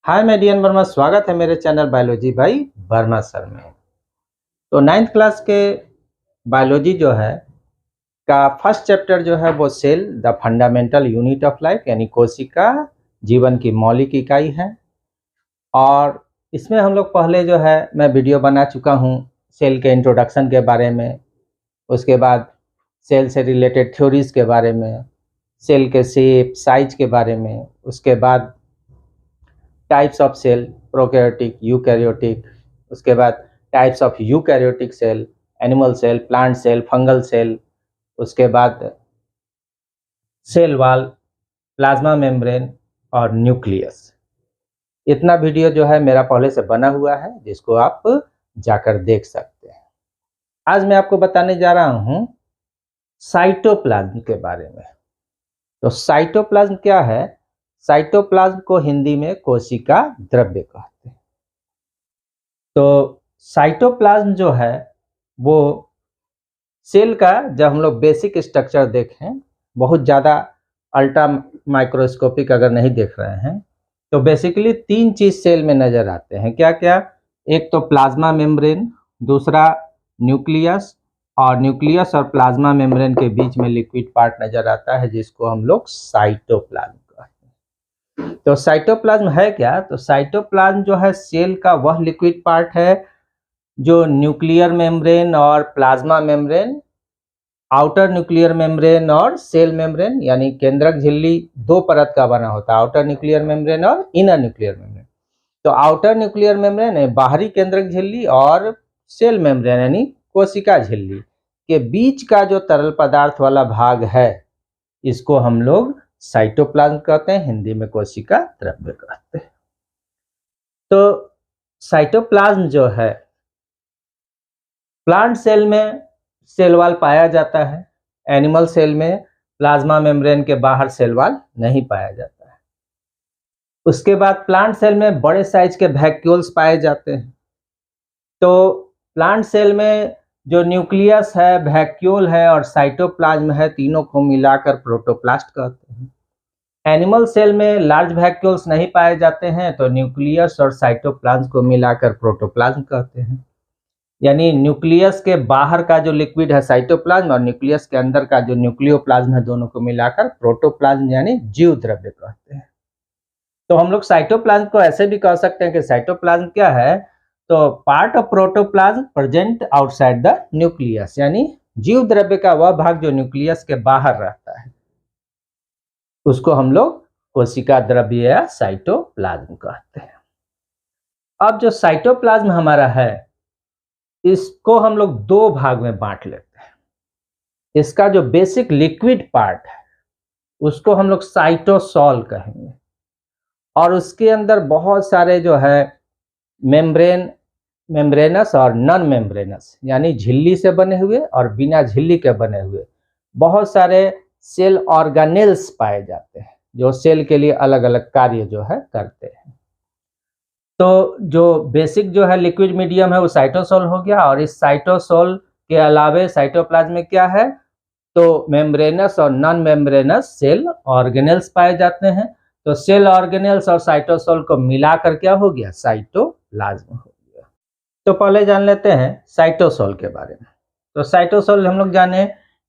हाय मैं डीएन वर्मा, स्वागत है मेरे चैनल बायोलॉजी भाई वर्मा सर में। तो 9th क्लास के बायोलॉजी जो है का फर्स्ट चैप्टर जो है वो cell the fundamental unit of life यानी कोशिका जीवन की मौलिक इकाई है। और इसमें हम लोग पहले जो है मैं वीडियो बना चुका हूँ सेल के इंट्रोडक्शन के बारे में, उसके बाद सेल से रिलेटेड थ्योरीज के बारे में, सेल के शेप साइज के बारे में, उसके बाद types of cell prokaryotic eukaryotic, उसके बाद types of eukaryotic cell, animal cell, plant cell, fungal cell, उसके बाद सेल वॉल, प्लाज्मा मेम्ब्रेन और न्यूक्लियस। इतना वीडियो जो है मेरा पहले से बना हुआ है जिसको आप जाकर देख सकते हैं। आज मैं आपको बताने जा रहा हूँ साइटोप्लाज्म के बारे में। तो साइटोप्लाज्म क्या है? साइटोप्लाज्म को हिंदी में कोशिका द्रव्य कहते हैं। तो साइटोप्लाज्म जो है वो सेल का, जब हम लोग बेसिक स्ट्रक्चर देखें, बहुत ज़्यादा अल्ट्रा माइक्रोस्कोपिक अगर नहीं देख रहे हैं, तो बेसिकली 3 चीज़ सेल में नज़र आते हैं। क्या क्या? एक तो प्लाज्मा मेम्ब्रेन, दूसरा न्यूक्लियस, और न्यूक्लियस और प्लाज्मा मेम्ब्रेन के बीच में लिक्विड पार्ट नज़र आता है जिसको हम लोग साइटोप्लाज्म कहते हैं। तो साइटोप्लाज्म है क्या? तो साइटोप्लाज्म जो है सेल का वह लिक्विड पार्ट है जो न्यूक्लियर मेम्ब्रेन और plasma membrane, outer nuclear membrane और सेल मेम्ब्रेन यानी केंद्रक झिल्ली 2 परत का बना होता है, आउटर न्यूक्लियर मेम्ब्रेन और इनर न्यूक्लियर मेम्ब्रेन। तो आउटर न्यूक्लियर मेम्ब्रेन है बाहरी केंद्रक झिल्ली, और सेल मेम्ब्रेन यानी कोशिका झिल्ली के बीच का जो तरल पदार्थ वाला भाग है, इसको हम लोग साइटोप्लाज्म कहते हैं, हिंदी में कोशिका द्रव्य कहते हैं। तो साइटोप्लाज्म जो है प्लांट सेल में सेल वॉल पाया जाता है, एनिमल सेल में प्लाज्मा मेम्ब्रेन के बाहर सेल वॉल नहीं पाया जाता है। उसके बाद प्लांट सेल में बड़े साइज के वैक्यूल्स पाए जाते हैं। तो प्लांट सेल में जो न्यूक्लियस है, वैक्यूल है और साइटोप्लाज्म है, तीनों को मिलाकर प्रोटोप्लास्ट कहते हैं। एनिमल सेल में लार्ज वैक्यूल्स नहीं पाए जाते हैं, तो न्यूक्लियस और साइटोप्लाज्म को मिलाकर प्रोटोप्लाज्म कहते हैं। यानी न्यूक्लियस के बाहर का जो लिक्विड है साइटोप्लाज्म, और न्यूक्लियस के अंदर का जो न्यूक्लियोप्लाज्म है, दोनों को मिलाकर प्रोटोप्लाज्म यानी जीव द्रव्य कहते हैं। तो हम लोग साइटोप्लाज्म को ऐसे भी कह सकते हैं कि साइटोप्लाज्म क्या है? तो part of protoplasm present outside the nucleus, यानी जीव द्रव्य का वह भाग जो न्यूक्लियस के बाहर रहता है, उसको हम लोग कोशिका द्रव्य या साइटोप्लाज्म कहते हैं। अब जो साइटोप्लाज्म हमारा है, इसको हम लोग 2 भाग में बांट लेते हैं। इसका जो बेसिक लिक्विड पार्ट है उसको हम लोग साइटोसॉल कहेंगे, और उसके अंदर बहुत सारे जो है मेम्ब्रेनस और नॉन मेम्ब्रेनस यानी झिल्ली से बने हुए और बिना झिल्ली के बने हुए बहुत सारे सेल ऑर्गेनेल्स पाए जाते हैं जो सेल के लिए अलग अलग कार्य जो है करते हैं। तो जो बेसिक जो है लिक्विड मीडियम है वो साइटोसोल हो गया, और इस साइटोसोल के अलावे साइटोप्लाज्म में क्या है? तो मेम्ब्रेनस और नॉन मेम्ब्रेनस सेल ऑर्गेनेल्स पाए जाते हैं। तो सेल ऑर्गेनेल्स और साइटोसोल को मिलाकर क्या हो गया? साइटोप्लाज्म हो गया। तो पहले जान लेते हैं साइटोसोल के बारे में। तो साइटोसोल हम लोग जाने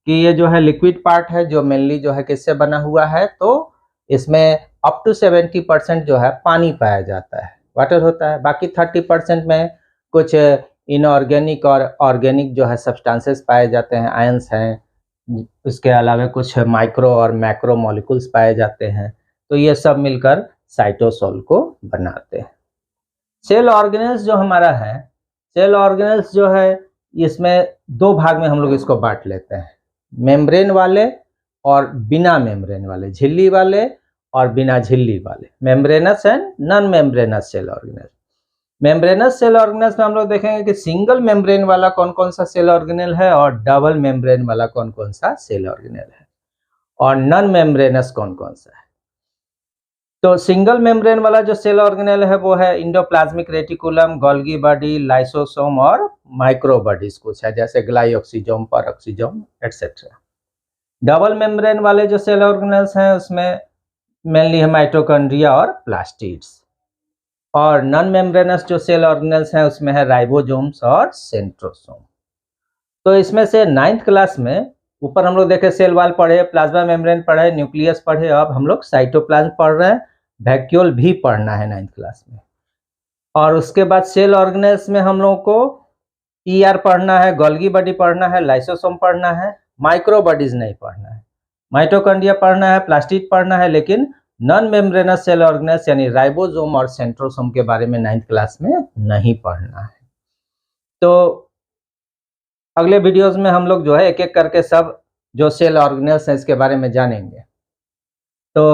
कि ये जो है लिक्विड पार्ट है जो मेनली जो है किससे बना हुआ है? तो इसमें अप टू 70% जो है पानी पाया जाता है, वाटर होता है। बाकी 30% में कुछ इनऑर्गेनिक और ऑर्गेनिक जो है सब्सटेंसेस पाए जाते हैं, आयंस हैं। इसके अलावा कुछ माइक्रो और मैक्रो मॉलिक्यूल्स पाए जाते हैं। तो ये सब मिलकर साइटोसोल को बनाते हैं। सेल ऑर्गेनेल्स जो हमारा है, सेल ऑर्गेनेल्स जो है इसमें 2 भाग में हम लोग इसको बांट लेते हैं, मेम्ब्रेन वाले और बिना मेम्ब्रेन वाले, झिल्ली वाले और बिना झिल्ली वाले, membranous and non membranous cell organelle. Membranous cell organelles में हम लोग देखेंगे कि सिंगल मेम्ब्रेन वाला कौन कौन सा सेल ऑर्गेनेल है और डबल मेम्ब्रेन वाला कौन कौन सा सेल ऑर्गेनेल है, और नॉन मेम्ब्रेनस कौन कौन सा है। तो सिंगल मेम्ब्रेन वाला जो सेल ऑर्गेनेल है वो है endoplasmic reticulum, Golgi body, lysosome और माइक्रो बॉडीज कुछ है, जैसे ग्लाइऑक्सीजोम, परऑक्सीजोम एटसेट्रा। डबल मेम्ब्रेन वाले जो सेल ऑर्गेनेल्स हैं उसमें मेनली है माइटोकॉन्ड्रिया और प्लास्टिड्स। और नॉन मेम्ब्रेनस जो सेल ऑर्गेनेल्स हैं उसमें है राइबोसोम्स और सेंट्रोसोम। तो इसमें से 9th क्लास में ऊपर हम लोग देखे सेल वॉल पढ़े, प्लाज्मा मेम्ब्रेन पढ़े, न्यूक्लियस पढ़े, अब हम लोग साइटोप्लाज्म पढ़ रहे हैं। वैक्यूल भी पढ़ना है 9th क्लास में। और उसके बाद सेल ऑर्गेनेल्स में हम लोग को ईआर पढ़ना है, गोल्गी बॉडी पढ़ना है, लाइसोसोम पढ़ना है, माइक्रो बॉडीज नहीं पढ़ना है। माइटोकॉन्ड्रिया पढ़ना है, प्लास्टिड पढ़ना है, लेकिन नॉन मेम्ब्रेनस सेल ऑर्गेनेल्स यानी राइबोसोम और सेंट्रोसोम के बारे में 9th क्लास में नहीं पढ़ना है। तो अगले वीडियोस में हम लोग जो है एक एक करके सब जो सेल ऑर्गेनेल्स हैं इसके बारे में जानेंगे। तो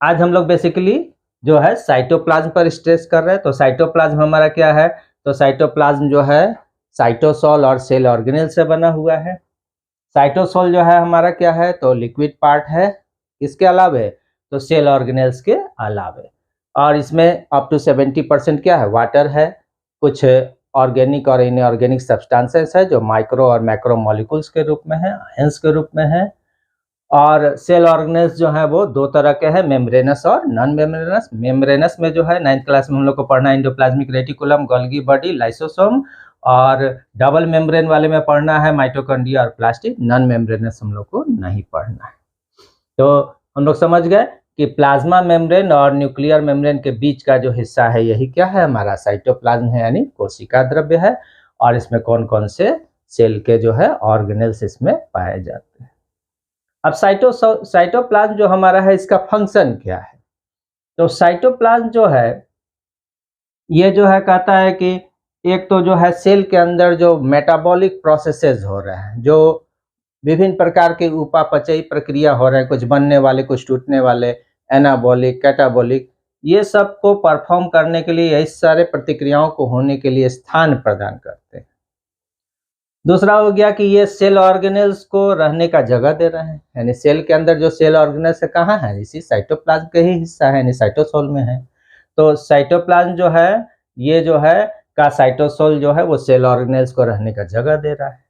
आज हम लोग बेसिकली जो है साइटोप्लाज्म पर स्ट्रेस कर रहे हैं। तो साइटोप्लाज्म हमारा क्या है? तो साइटोप्लाज्म जो है साइटोसोल और सेल ऑर्गेनेल से बना हुआ है। साइटोसोल जो है हमारा क्या है? तो लिक्विड पार्ट है। इसके अलावे तो सेल ऑर्गेनेल्स के अलावे, और इसमें अप टू 70% क्या है? वाटर है। कुछ ऑर्गेनिक और इनऑर्गेनिक सब्सटेंसेस है जो माइक्रो और मैक्रो मॉलिक्यूल्स के रूप में है, आयंस के रूप में है। और सेल ऑर्गेनेल्स जो है वो दो तरह के हैं, मेम्ब्रेनस और नॉन मेम्ब्रेनस। मेम्ब्रेनस में जो है 9th क्लास में हम लोग को पढ़ना है endoplasmic reticulum, Golgi body, lysosome. और डबल मेम्ब्रेन वाले में पढ़ना है माइटोकॉन्ड्रिया और प्लास्टिड। नॉन मेम्ब्रेनस हम लोग को नहीं पढ़ना है। तो हम लोग समझ गए कि प्लाज्मा मेम्ब्रेन और न्यूक्लियर मेम्ब्रेन के बीच का जो हिस्सा है यही क्या है? हमारा साइटोप्लाज्म है, यानी कोशिका द्रव्य है। और इसमें कौन कौन से सेल के जो है ऑर्गेनेल्स इसमें पाए जाते हैं। अब साइटोप्लाज्म जो हमारा है इसका फंक्शन क्या है? तो साइटोप्लाज्म जो है ये जो है कहता है कि एक तो जो है सेल के अंदर जो मेटाबॉलिक प्रोसेसेस हो रहे हैं, जो विभिन्न प्रकार के उपापचयी प्रक्रिया हो रहे हैं, कुछ बनने वाले, कुछ टूटने वाले, एनाबॉलिक, कैटाबॉलिक, ये सब को परफॉर्म करने के लिए, इस सारे प्रतिक्रियाओं को होने के लिए स्थान प्रदान करते हैं। दूसरा हो गया कि ये सेल ऑर्गेनेल्स को रहने का जगह दे रहे हैं, यानी सेल के अंदर जो सेल ऑर्गेनेल्स है कहाँ है? इसी साइटोप्लाज्म के ही हिस्सा है, यानी साइटोसोल में है। तो साइटोप्लाज्म जो है ये जो है का साइटोसोल जो है वो सेल ऑर्गेनेल्स को रहने का जगह दे रहा है।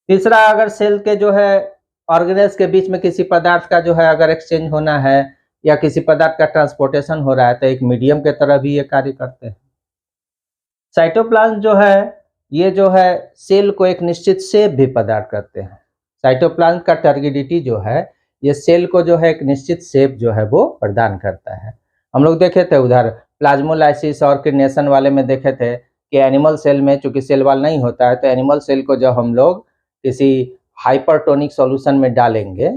तीसरा, अगर सेल के जो है ऑर्गेनेल्स के बीच में किसी पदार्थ का जो है अगर एक्सचेंज होना है या किसी पदार्थ का ट्रांसपोर्टेशन हो रहा है तो एक मीडियम के तरह भी ये कार्य करते हैं। साइटोप्लाज्म जो है ये जो है सेल को एक निश्चित शेप भी प्रदान करते हैं। साइटोप्लाज्म का टर्गिडिटी जो है ये सेल को जो है एक निश्चित शेप जो है वो प्रदान करता है। हम लोग देखे थे उधर प्लाज्मोलाइसिस और किडनेशन वाले में देखे थे कि एनिमल सेल में चूंकि सेल वॉल नहीं होता है तो एनिमल सेल को जब हम लोग किसी हाइपरटोनिक सॉल्यूशन में डालेंगे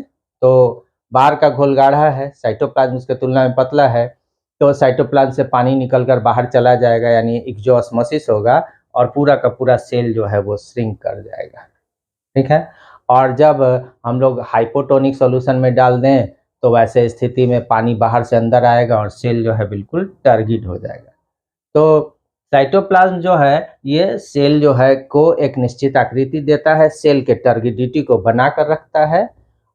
तो बाहर का घोल गाढ़ा है, साइटोप्लाज्म उसके तुलना में पतला है, तो साइटोप्लाज्म से पानी निकलकर बाहर चला जाएगा, यानी एक्सोस्मोसिस होगा और पूरा का पूरा सेल जो है वो श्रिंक कर जाएगा। ठीक है। और जब हम लोग हाइपोटोनिक सॉल्यूशन में डाल दें तो वैसे स्थिति में पानी बाहर से अंदर आएगा और सेल जो है बिल्कुल टर्गिड हो जाएगा। तो साइटोप्लाज्म जो है ये सेल जो है को एक निश्चित आकृति देता है, सेल के टर्गिडिटी को बनाकर रखता है,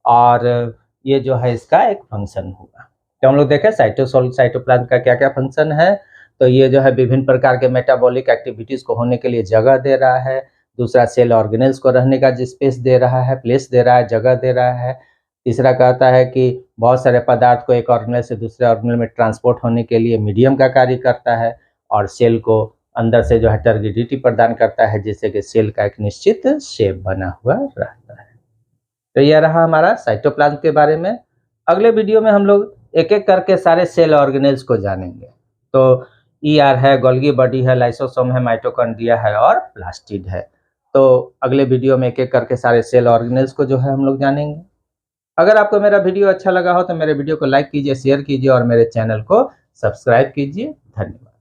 और ये जो है इसका एक फंक्शन होगा। तो हम लोग देखें साइटोप्लाज्म का क्या क्या फंक्शन है। तो ये जो है विभिन्न प्रकार के मेटाबॉलिक एक्टिविटीज को होने के लिए जगह दे रहा है। दूसरा, सेल ऑर्गेनेल्स को रहने का स्पेस दे रहा है, प्लेस दे रहा है, जगह दे रहा है। तीसरा कहता है कि बहुत सारे पदार्थ को एक ऑर्गेनेल से दूसरे ऑर्गेनेल में ट्रांसपोर्ट होने के लिए मीडियम का कार्य करता है, और सेल को अंदर से जो है टर्गिडिटी प्रदान करता है जिससे कि सेल का एक निश्चित शेप बना हुआ रहता है। तो यह रहा हमारा साइटोप्लाज्म के बारे में। अगले वीडियो में हम लोग एक एक करके सारे सेल ऑर्गेनेल्स को जानेंगे। तो ईआर है, गोल्गी बॉडी है, लाइसोसोम है, माइटोकॉन्ड्रिया है और प्लास्टिड है। तो अगले वीडियो में एक एक करके सारे सेल ऑर्गेनेल्स को जो है हम लोग जानेंगे। अगर आपको मेरा वीडियो अच्छा लगा हो तो मेरे वीडियो को लाइक कीजिए, शेयर कीजिए और मेरे चैनल को सब्सक्राइब कीजिए। धन्यवाद।